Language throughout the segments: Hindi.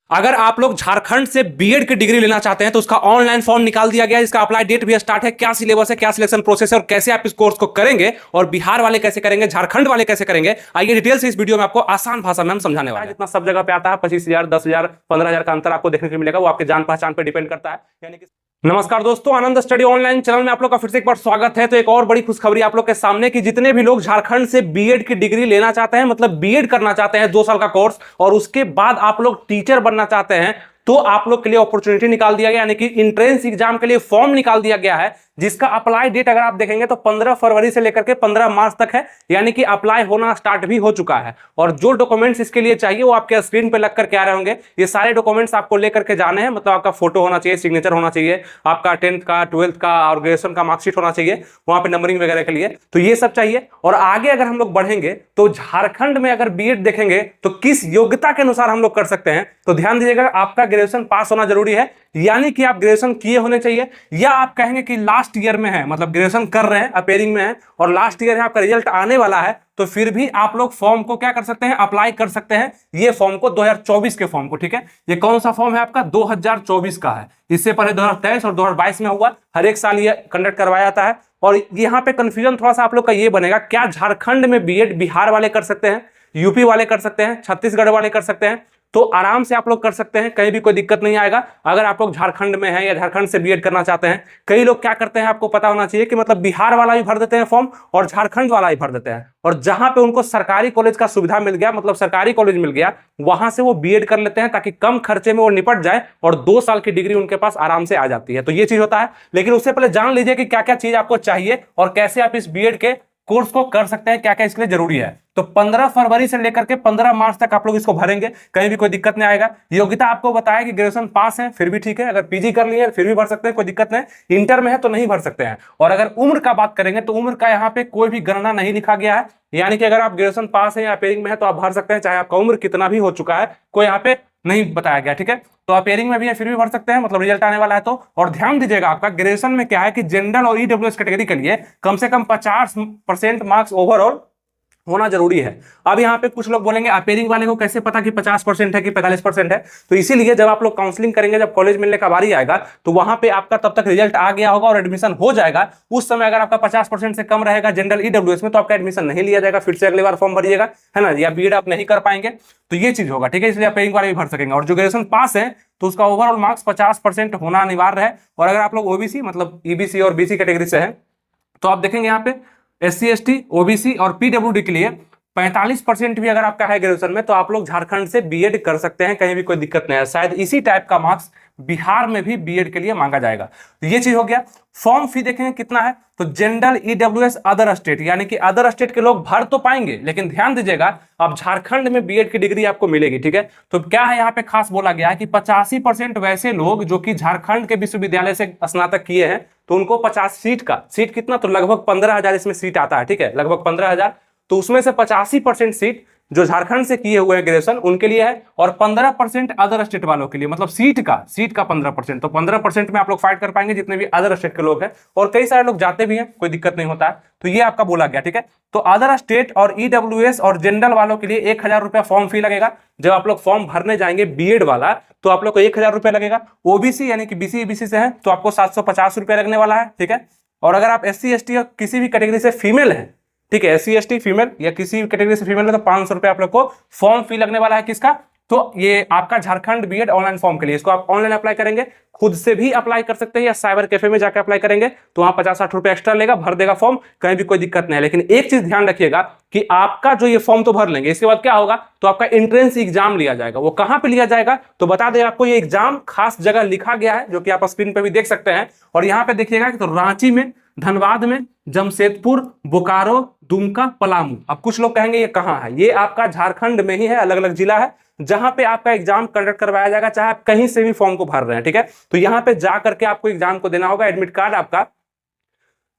अगर आप लोग झारखंड से बीएड की डिग्री लेना चाहते हैं तो उसका ऑनलाइन फॉर्म निकाल दिया गया है। इसका अप्लाई डेट भी स्टार्ट है। क्या सिलेबस है, क्या सिलेक्शन प्रोसेस है और कैसे आप इस कोर्स को करेंगे और बिहार वाले कैसे करेंगे, झारखंड वाले कैसे करेंगे, आइए डिटेल से इस वीडियो में आपको आसान भाषा में हम समझाने वाले हैं। जितना सब जगह पे आता है 25,000, 10,000, 15,000 का अंतर आपको देखने को मिलेगा। वो आपके जान पहचान पर डिपेंड करता है। यानी कि नमस्कार दोस्तों, आनंद स्टडी ऑनलाइन चैनल में आप लोग का फिर से एक बार स्वागत है। तो एक और बड़ी खुशखबरी आप लोग के सामने कि जितने भी लोग झारखंड से बीएड की डिग्री लेना चाहते हैं, मतलब बीएड करना चाहते हैं 2 साल का कोर्स, और उसके बाद आप लोग टीचर बनना चाहते हैं, तो आप लोग के लिए अपॉर्चुनिटी निकाल दिया गया, यानी कि एंट्रेंस एग्जाम के लिए फॉर्म निकाल दिया गया है, जिसका अप्लाई डेट अगर आप देखेंगे तो 15 फरवरी से लेकर के 15 मार्च तक है। यानी कि अप्लाई होना स्टार्ट भी हो चुका है। और जो डॉक्यूमेंट्स इसके लिए चाहिए वो आपके स्क्रीन पे लग करके आ रहे होंगे। ये सारे डॉक्यूमेंट्स आपको लेकर के जाने हैं। मतलब आपका फोटो होना चाहिए, सिग्नेचर होना चाहिए, आपका 10th का, 12th का और ग्रेजुएशन का मार्कशीट होना चाहिए, वहां पे नंबरिंग वगैरह के लिए। तो ये सब चाहिए। और आगे अगर हम लोग बढ़ेंगे तो झारखंड में अगर बीएड देखेंगे तो किस योग्यता के अनुसार हम लोग कर सकते हैं, तो ध्यान दीजिएगा, आपका ग्रेजुएशन पास होना जरूरी है। यानी कि आप ग्रेजुएशन किए होने चाहिए, या आप कहेंगे कि लास्ट ईयर में है, मतलब ग्रेजुएशन कर रहे हैं, अपेयरिंग में है और लास्ट ईयर है, आपका रिजल्ट आने वाला है, तो फिर भी आप लोग फॉर्म को क्या कर सकते हैं, अप्लाई कर सकते हैं। ये फॉर्म को 2024 के फॉर्म को, ठीक है। ये कौन सा फॉर्म है आपका, 2024 का है। इससे पहले 2023 और 2022 में हुआ। हर एक साल ये कंडक्ट करवाया जाता है। और यहाँ पे कंफ्यूजन थोड़ा सा आप लोग का ये बनेगा, क्या झारखंड में बीएड बिहार वाले कर सकते हैं, यूपी वाले कर सकते हैं, छत्तीसगढ़ वाले कर सकते हैं? तो आराम से आप लोग कर सकते हैं, कहीं भी कोई दिक्कत नहीं आएगा। अगर आप लोग झारखंड में हैं या झारखंड से बीएड करना चाहते हैं, कई लोग क्या करते हैं आपको पता होना चाहिए कि मतलब बिहार वाला भी भर देते हैं फॉर्म और झारखंड वाला भी भर देते हैं, और जहां पे उनको सरकारी कॉलेज का सुविधा मिल गया, मतलब सरकारी कॉलेज मिल गया, वहां से वो बीएड कर लेते हैं, ताकि कम खर्चे में वो निपट जाए और 2 साल की डिग्री उनके पास आराम से आ जाती है। तो ये चीज होता है। लेकिन उससे पहले जान लीजिए कि क्या क्या चीज आपको चाहिए और कैसे आप इस बीएड के कोर्स को कर सकते हैं, क्या क्या इसके लिए जरूरी है। तो 15 फरवरी से लेकर के 15 मार्च तक आप लोग इसको भरेंगे, कहीं भी कोई दिक्कत नहीं आएगा। योग्यता आपको बताया कि ग्रेजुएशन पास है फिर भी ठीक है, अगर पीजी कर लिए फिर भी भर सकते हैं, कोई दिक्कत नहीं। इंटर में है तो नहीं भर सकते हैं। और अगर उम्र का बात करेंगे तो उम्र का यहाँ पे कोई भी गणना नहीं लिखा गया है। यानी कि अगर आप ग्रेजुएशन पास है या अपेयरिंग में है तो आप भर सकते हैं, चाहे आपका उम्र कितना भी हो चुका है, कोई यहाँ पे नहीं बताया गया, ठीक है। तो अपेयरिंग में भी है फिर भी भर सकते हैं, मतलब रिजल्ट आने वाला है तो। और ध्यान दीजिएगा, आपका ग्रेजुएशन में क्या है कि जनरल और ईडब्ल्यूएस कैटेगरी के लिए कम से कम 50% मार्क्स ओवरऑल होना जरूरी है। अब यहाँ पे कुछ लोग बोलेंगे अपेयरिंग वाले को कैसे पता कि 50% है कि 45% है। तो इसीलिए जब आप लोग काउंसलिंग करेंगे, जब कॉलेज मिलने का बारी आएगा, तो वहां पे आपका तब तक रिजल्ट आ गया होगा और एडमिशन हो जाएगा। उस समय अगर आपका 50% से कम रहेगा जनरल ईडब्ल्यूएस में, तो आपका एडमिशन नहीं लिया जाएगा, फिर से अगली बार फॉर्म भरिएगा, है ना, या बीएड आप नहीं कर पाएंगे। तो ये चीज होगा, ठीक है। इसलिए अपेयरिंग वाले भी भर सकेंगे। और जो ग्रेजुएशन पास है तो उसका ओवरऑल मार्क्स 50% होना अनिवार्य है। और अगर आप लोग ओबीसी मतलब ईबीसी और बीसी कैटेगरी से है, तो आप देखेंगे यहाँ पे एससी, एसटी, ओबीसी और पीडब्ल्यूडी के लिए 45% भी अगर आपका है ग्रेजुएशन में, तो आप लोग झारखंड से बीएड कर सकते हैं, कहीं भी कोई दिक्कत नहीं है। शायद इसी टाइप का मार्क्स बिहार में भी बीएड के लिए मांगा जाएगा। तो ये चीज हो गया। फॉर्म फी देखेंगे कितना है, तो जनरल ईडब्ल्यूएस अदर स्टेट, यानी कि अदर स्टेट के लोग भर तो पाएंगे, लेकिन ध्यान दीजिएगा अब झारखंड में बीएड की डिग्री आपको मिलेगी, ठीक है। तो क्या है यहाँ पे खास बोला गया है कि 85% वैसे लोग जो कि झारखंड के विश्वविद्यालय से स्नातक किए हैं, तो उनको 50 सीट का, सीट कितना, तो लगभग 15,000 इसमें सीट आता है, ठीक है, लगभग 15,000। तो उसमें से 85% सीट जो झारखंड से किए हुए हैं ग्रेजुएशन उनके लिए है, और 15% अदर स्टेट वालों के लिए, मतलब सीट का 15%। तो 15% में आप लोग फाइट कर पाएंगे जितने भी अदर स्टेट के लोग हैं, और कई सारे लोग जाते भी हैं, कोई दिक्कत नहीं होता है। तो ये आपका बोला गया, ठीक है। तो अदर स्टेट और ईडब्ल्यूएस और जनरल वालों के लिए 1,000 रुपया फॉर्म फी लगेगा। जब आप लोग फॉर्म भरने जाएंगे बीएड वाला, तो आप लोग को 1,000 रुपया लगेगा। ओबीसी यानी कि बीसी ईबीसी से है तो आपको 750 रुपया लगने वाला है, ठीक है। और अगर आप एससी, एसटी और किसी भी कैटेगरी से फीमेल है, ठीक है, एससी, एसटी फीमेल या किसी कैटेगरी से फीमेल है, तो 500 रुपया आप लोग को फॉर्म फी लगने वाला है। किसका, तो ये आपका झारखंड बीएड ऑनलाइन फॉर्म के लिए। इसको आप ऑनलाइन अप्लाई करेंगे, खुद से भी अप्लाई कर सकते हैं, या साइबर कैफे में जाकर अप्लाई करेंगे तो वहां 50-60 रुपए एक्स्ट्रा लेगा, भर देगा फॉर्म, कहीं भी कोई दिक्कत नहीं है। लेकिन एक चीज ध्यान रखिएगा कि आपका जो ये फॉर्म तो भर लेंगे, इसके बाद क्या होगा, तो आपका एंट्रेंस एग्जाम लिया जाएगा। वो कहां पे लिया जाएगा, तो बता दें आपको, ये एग्जाम खास जगह लिखा गया है, जो कि आप स्क्रीन पे भी देख सकते हैं। और यहाँ पे देखिएगा कि तो रांची में, धनबाद में, जमशेदपुर, बोकारो, दुमका, पलामू। अब कुछ लोग कहेंगे ये कहां है, ये आपका झारखंड में ही है, अलग अलग जिला है जहां पे आपका एग्जाम कंडक्ट करवाया जाएगा, चाहे आप कहीं से भी फॉर्म को भर रहे हैं, ठीक है। तो यहां पे जा करके आपको एग्जाम को देना होगा। एडमिट कार्ड आपका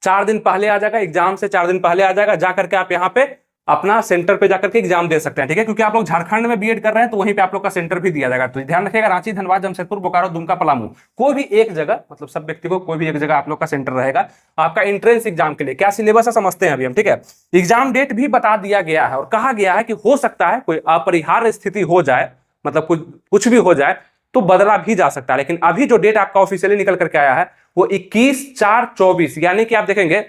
4 दिन पहले आ जाएगा, एग्जाम से 4 दिन पहले आ जाएगा। जा करके आप यहाँ पे अपना सेंटर पे जाकर के एग्जाम दे सकते हैं, ठीक है। क्योंकि आप लोग झारखंड में बीएड कर रहे हैं तो वहीं पे आप लोग का सेंटर भी दिया जाएगा। तो ध्यान रखिएगा, रांची, धनबाद, जमशेदपुर, बोकारो, दुमका, पलामू, कोई भी एक जगह, मतलब सब व्यक्ति को कोई भी एक जगह आप लोग का सेंटर रहेगा आपका एंट्रेंस एग्जाम के लिए। क्या सिलेबस है समझते हैं अभी हम, ठीक है। एग्जाम डेट भी बता दिया गया है और कहा गया है कि हो सकता है कोई अपरिहार्य स्थिति हो जाए, मतलब कुछ भी हो जाए तो बदला भी जा सकता है। लेकिन अभी जो डेट आपका ऑफिशियली निकल करके आया है वो 21/4/24, यानी कि आप देखेंगे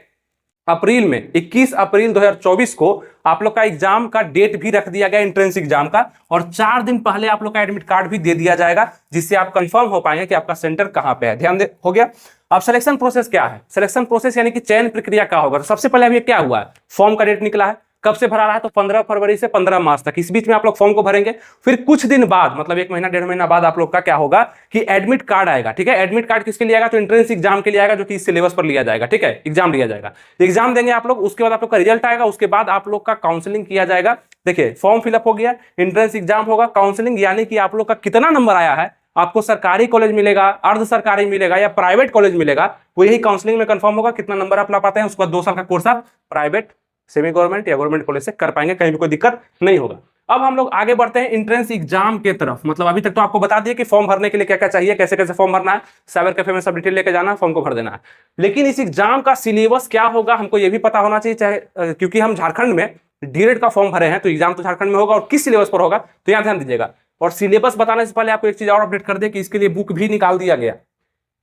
अप्रैल में 21 अप्रैल 2024 को आप लोग का एग्जाम का डेट भी रख दिया गया एंट्रेंस एग्जाम का, और 4 दिन पहले आप लोग का एडमिट कार्ड भी दे दिया जाएगा, जिससे आप कंफर्म हो पाएंगे कि आपका सेंटर कहां पे है। ध्यान दे, हो गया। अब सिलेक्शन प्रोसेस क्या है? सिलेक्शन प्रोसेस यानी कि चयन प्रक्रिया क्या होगा? तो सबसे पहले अभी क्या हुआ है, फॉर्म का डेट निकला है, कब से भरा रहा है? तो 15 फरवरी से 15 मार्च तक, इस बीच में आप लोग फॉर्म को भरेंगे। फिर कुछ दिन बाद, मतलब 1 महीना 1.5 महीना बाद आप लोग का क्या होगा कि एडमिट कार्ड आएगा। ठीक है, एडमिट कार्ड किसके लिए आएगा? तो एंट्रेंस एग्जाम के लिए आएगा, जो कि इस सिलेबस पर लिया जाएगा। ठीक है, एग्जाम लिया जाएगा, एग्जाम देंगे आप लोग, उसके बाद आप लोग का रिजल्ट आएगा, उसके बाद आप लोग का काउंसलिंग किया जाएगा। देखिए, फॉर्म फिलअप हो गया, एंट्रेंस एग्जाम होगा, काउंसलिंग, यानी कि आप लोग का कितना नंबर आया है, आपको सरकारी कॉलेज मिलेगा, अर्ध सरकारी मिलेगा या प्राइवेट कॉलेज मिलेगा, वो यही काउंसलिंग में कंफर्म होगा कितना नंबर आप ला पाते हैं। उसके बाद 2 साल का कोर्स आप प्राइवेट, सेमी गवर्नमेंट या गवर्नमेंट कॉलेज से कर पाएंगे, कहीं भी कोई दिक्कत नहीं होगा। अब हम लोग आगे बढ़ते हैं एंट्रेंस एग्जाम के तरफ। मतलब अभी तक तो आपको बता दिया कि फॉर्म भरने के लिए क्या क्या चाहिए, कैसे कैसे फॉर्म भरना है, साइबर कैफे में सब डिटेल लेके जाना है, फॉर्म को भर देना है। लेकिन इस एग्जाम का सिलेबस क्या होगा हमको ये भी पता होना चाहिए, चाहे क्योंकि हम झारखंड में डीएलएड का फॉर्म भरे हैं, तो एग्जाम तो झारखंड में होगा, और किस सिलेबस पर होगा तो यहाँ ध्यान दीजिएगा। और सिलेबस बताने से पहले आपको एक चीज और अपडेट कर दे कि इसके लिए बुक भी निकाल दिया गया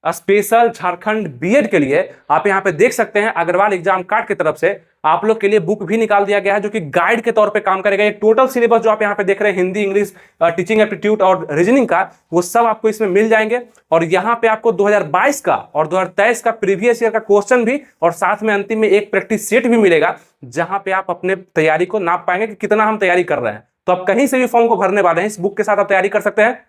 स्पेशल झारखंड बीएड के लिए। आप यहाँ पे देख सकते हैं अग्रवाल एग्जाम कार्ड की तरफ से आप लोग के लिए बुक भी निकाल दिया गया है, जो कि गाइड के तौर पे काम करेगा। ये टोटल सिलेबस जो आप यहाँ पे देख रहे हैं, हिंदी, इंग्लिश, टीचिंग एप्टीट्यूड और रीजनिंग का, वो सब आपको इसमें मिल जाएंगे। और यहाँ पे आपको 2022 का और 2023 का प्रीवियस ईयर का क्वेश्चन भी, और साथ में अंतिम में एक प्रैक्टिस सेट भी मिलेगा, जहां पे आप अपने तैयारी को नाप पाएंगे कि कितना हम तैयारी कर रहे हैं। तो आप कहीं से भी फॉर्म को भरने वाले हैं, इस बुक के साथ आप तैयारी कर सकते हैं।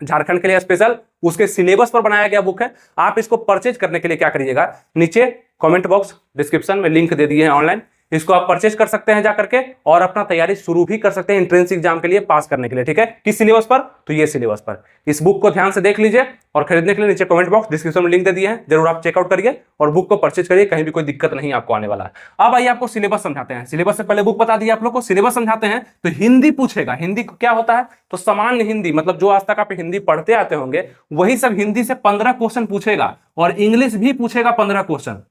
झारखंड के लिए स्पेशल उसके सिलेबस पर बनाया गया बुक है। आप इसको परचेज करने के लिए क्या करिएगा, नीचे कमेंट बॉक्स डिस्क्रिप्शन में लिंक दे दिए हैं ऑनलाइन, इसको आप परचेज कर सकते हैं जाकर के, और अपना तैयारी शुरू भी कर सकते हैं एंट्रेंस एग्जाम के लिए पास करने के लिए। ठीक है, किस सिलेबस पर? तो ये सिलेबस पर। इस बुक को ध्यान से देख लीजिए, और खरीदने के लिए नीचे कमेंट बॉक्स डिस्क्रिप्शन में लिंक दे दिए हैं, जरूर आप चेकआउट करिए और बुक को परचेज करिए, कहीं भी कोई दिक्कत नहीं आपको आने वाला है। अब आइए आपको सिलेबस समझाते हैं। सिलेबस से पहले बुक बता दिया आप लोग को, सिलेबस समझाते हैं। तो हिंदी पूछेगा, हिंदी क्या होता है? तो सामान्य हिंदी, मतलब जो आज तक आप हिंदी पढ़ते आते होंगे वही सब हिंदी से 15 क्वेश्चन पूछेगा, और इंग्लिश भी पूछेगा 15 क्वेश्चन।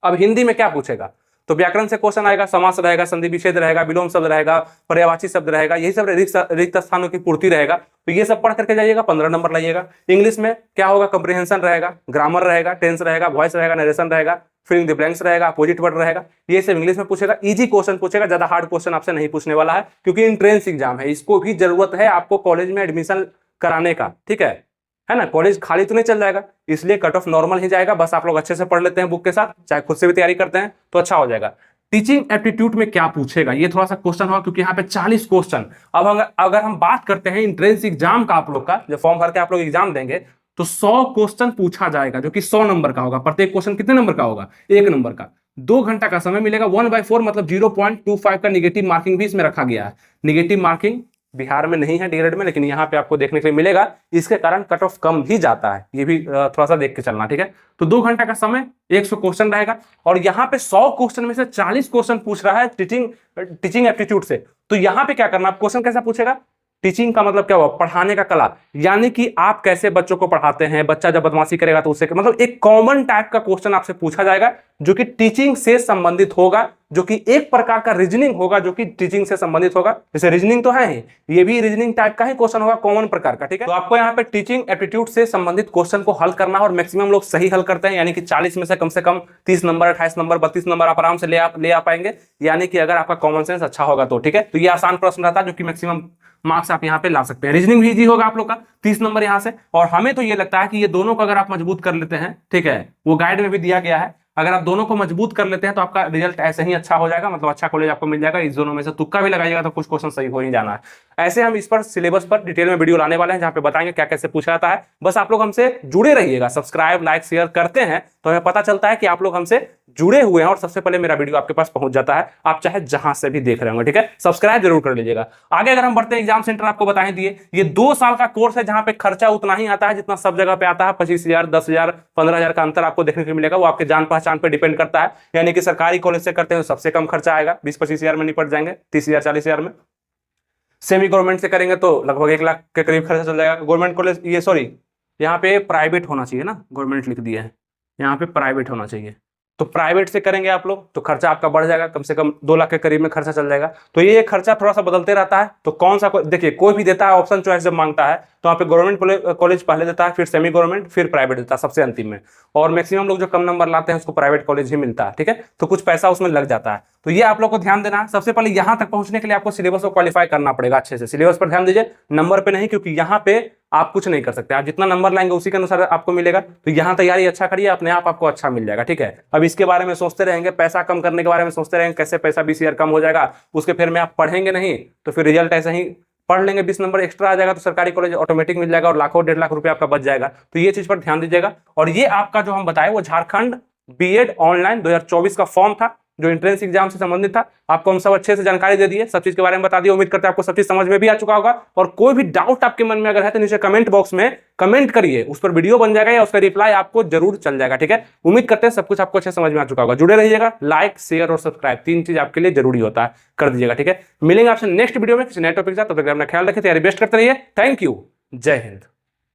अब हिंदी में क्या पूछेगा? तो व्याकरण से क्वेश्चन आएगा, समास रहेगा, संधि विच्छेद रहेगा, विलोम शब्द रहेगा, पर्यायवाची शब्द रहेगा, यही सब रिक्त स्थानों की पूर्ति रहेगा। तो ये सब पढ़ करके जाइएगा, 15 नंबर लाइएगा। इंग्लिश में क्या होगा? कंप्रिहेंशन रहेगा, ग्रामर रहेगा, टेंस रहेगा, वॉइस रहेगा, नरेशन रहेगा, फिलिंग द ब्लैंक्स रहेगा, अपोजिट वर्ड रहेगा। ये सब इंग्लिश में पूछेगा। इजी क्वेश्चन पूछेगा, ज्यादा हार्ड क्वेश्चन आपसे नहीं पूछने वाला है, क्योंकि एंट्रेंस एग्जाम है, इसको भी जरूरत है आपको कॉलेज में एडमिशन कराने का। ठीक है ना, कॉलेज खाली तो नहीं चल जाएगा, इसलिए कट ऑफ नॉर्मल ही जाएगा। बस आप लोग अच्छे से पढ़ लेते हैं बुक के साथ, चाहे खुद से भी तैयारी करते हैं तो अच्छा हो जाएगा। टीचिंग एप्टीट्यूड में क्या पूछेगा, ये थोड़ा सा क्वेश्चन होगा, क्योंकि यहाँ पे 40 क्वेश्चन। अब अगर हम बात करते हैं एंट्रेंस एग्जाम का, आप लोग का जब फॉर्म भर के आप लोग एग्जाम देंगे तो 100 क्वेश्चन पूछा जाएगा, जो कि 100 नंबर का होगा। प्रत्येक क्वेश्चन कितने नंबर का होगा? 1 नंबर का। 2 घंटा का समय मिलेगा। 1/4 मतलब 0.25 का निगेटिव मार्किंग भी इसमें रखा गया है। निगेटिव मार्किंग बिहार में नहीं है डीएलएड में, लेकिन यहाँ पे आपको देखने के लिए मिलेगा, इसके कारण कट ऑफ कम भी जाता है, ये भी थोड़ा सा देख के चलना। ठीक है, तो 2 घंटा का समय, 100 क्वेश्चन रहेगा, और यहाँ पे 100 क्वेश्चन में से 40 क्वेश्चन पूछ रहा है टीचिंग एप्टीट्यूड से। तो यहाँ पे क्या करना, आप क्वेश्चन कैसा पूछेगा? टीचिंग का मतलब क्या हुआ? पढ़ाने का कला, यानी कि आप कैसे बच्चों को पढ़ाते हैं। बच्चा जब बदमाशी करेगा तो उससे मतलब एक कॉमन टाइप का क्वेश्चन आपसे पूछा जाएगा, जो कि टीचिंग से संबंधित होगा, जो कि एक प्रकार का रीजनिंग होगा, जो कि टीचिंग से संबंधित होगा। जैसे रीजनिंग तो है ही, ये भी रीजनिंग टाइप का ही क्वेश्चन होगा, कॉमन प्रकार का। ठीक है, तो आपको यहाँ पे टीचिंग एप्टीट्यूड से संबंधित क्वेश्चन को हल करना, और मैक्सिमम लोग सही हल करते हैं, यानी कि 40 में से कम 30 नंबर, 28 नंबर, 32 नंबर आप आराम से ले आ पाएंगे, यानी कि अगर आपका कॉमन सेंस अच्छा होगा तो। ठीक है, तो ये आसान प्रश्न रहता है, जो कि मैक्सिमम मार्क्स आप यहाँ पे ला सकते हैं। रीजनिंग भी इजी होगा आप लोग का, 30 नंबर यहाँ से। और हमें तो ये लगता है कि ये दोनों को अगर आप मजबूत कर लेते हैं, ठीक है, वो गाइड में भी दिया गया है, अगर आप दोनों को मजबूत कर लेते हैं तो आपका रिजल्ट ऐसे ही अच्छा हो जाएगा, मतलब अच्छा कॉलेज आपको मिल जाएगा। इस दोनों में से तुक्का भी लगाइएगा तो कुछ क्वेश्चन सही हो ही जाना है। ऐसे हम इस पर सिलेबस पर डिटेल में वीडियो लाने वाले हैं, जहां पे बताएंगे क्या कैसे पूछा जाता है। बस आप लोग हमसे जुड़े रहिएगा, सब्सक्राइब, लाइक, शेयर करते हैं तो हमें पता चलता है कि आप लोग हमसे जुड़े हुए हैं, और सबसे पहले मेरा वीडियो आपके पास पहुंच जाता है, आप चाहे जहां से भी देख रहे होंगे। ठीक है, सब्सक्राइब जरूर कर लीजिएगा। आगे अगर हम बढ़ते हैं, एग्जाम सेंटर आपको बताएं दिए, ये 2 साल का कोर्स है, जहां पे खर्चा उतना ही आता है जितना सब जगह पे आता है। 25,000, 10,000, 15,000 का अंतर आपको देखने को मिलेगा। वो आपके जान पहचान पर डिपेंड करता है, यानी कि सरकारी कॉलेज से करते हैं तो सबसे कम खर्चा आएगा, 20-25,000 में निपट जाएंगे, 30,000, 40,000 में। सेमी गवर्नमेंट से करेंगे तो लगभग 1 लाख के करीब खर्चा चल जाएगा। गवर्नमेंट कॉलेज, ये सॉरी, यहाँ पे प्राइवेट होना चाहिए ना, गवर्नमेंट लिख दिया है, यहाँ पे प्राइवेट होना चाहिए। तो प्राइवेट से करेंगे आप लोग तो खर्चा आपका बढ़ जाएगा, कम से कम 2 लाख के करीब में खर्चा चल जाएगा। तो ये खर्चा थोड़ा सा बदलते रहता है। तो कौन सा देखिए, कोई भी देता है ऑप्शन चॉइस जब मांगता है तो वहाँ पे गवर्नमेंट कॉलेज पहले देता है, फिर सेमी गवर्नमेंट, फिर प्राइवेट देता है सबसे अंतिम में। और मैक्सिमम लोग जो कम नंबर लाते हैं उसको प्राइवेट कॉलेज ही मिलता है, ठीक है। तो कुछ पैसा उसमें लग जाता है। तो ये आप लोग को ध्यान देना है। सबसे पहले यहाँ तक पहुंचने के लिए आपको सिलेबस को क्वालिफाई करना पड़ेगा अच्छे से। सिलेबस पर ध्यान दीजिए, नंबर पे नहीं, क्योंकि यहाँ पे आप कुछ नहीं कर सकते। आप जितना नंबर लाएंगे उसी के अनुसार आपको मिलेगा। तो यहाँ तैयारी अच्छा करिए, अपने आप आपको अच्छा मिल जाएगा, ठीक है। अब इसके बारे में सोचते रहेंगे, पैसा कम करने के बारे में सोचते रहेंगे, कैसे पैसा 20 ईयर कम हो जाएगा, उसके फिर में आप पढ़ेंगे नहीं तो फिर रिजल्ट ऐसे ही पढ़ लेंगे, 20 नंबर एक्स्ट्रा आ जाएगा तो सरकारी कॉलेज ऑटोमेटिक मिल जाएगा और लाखों 1.5 लाख रुपए आपका बच जाएगा। तो ये चीज पर ध्यान दीजिएगा। और ये आपका जो हम बताए वो झारखंड बीएड ऑनलाइन 2024 का फॉर्म था जो एंट्रेंस एग्जाम से संबंधित था। आपको हम सब अच्छे से जानकारी दे दिए, सब चीज के बारे में बता दिए। उम्मीद करते हैं आपको सब चीज समझ में भी आ चुका होगा। और कोई भी डाउट आपके मन में अगर है तो नीचे कमेंट बॉक्स में कमेंट करिए, उस पर वीडियो बन जाएगा या उसका रिप्लाई आपको जरूर चल जाएगा, ठीक है। उम्मीद करते हैं सब कुछ आपको अच्छे समझ में आ चुका होगा। जुड़े रहिएगा, लाइक शेयर और सब्सक्राइब 3 चीज आपके लिए जरूरी होता है, कर दीजिएगा, ठीक है। मिलेंगे आपसे नेक्स्ट वीडियो में किसी नए टॉपिक के साथ। तब तक अपना ख्याल रखें, तैयारी बेस्ट करते रहिए। थैंक यू, जय हिंद।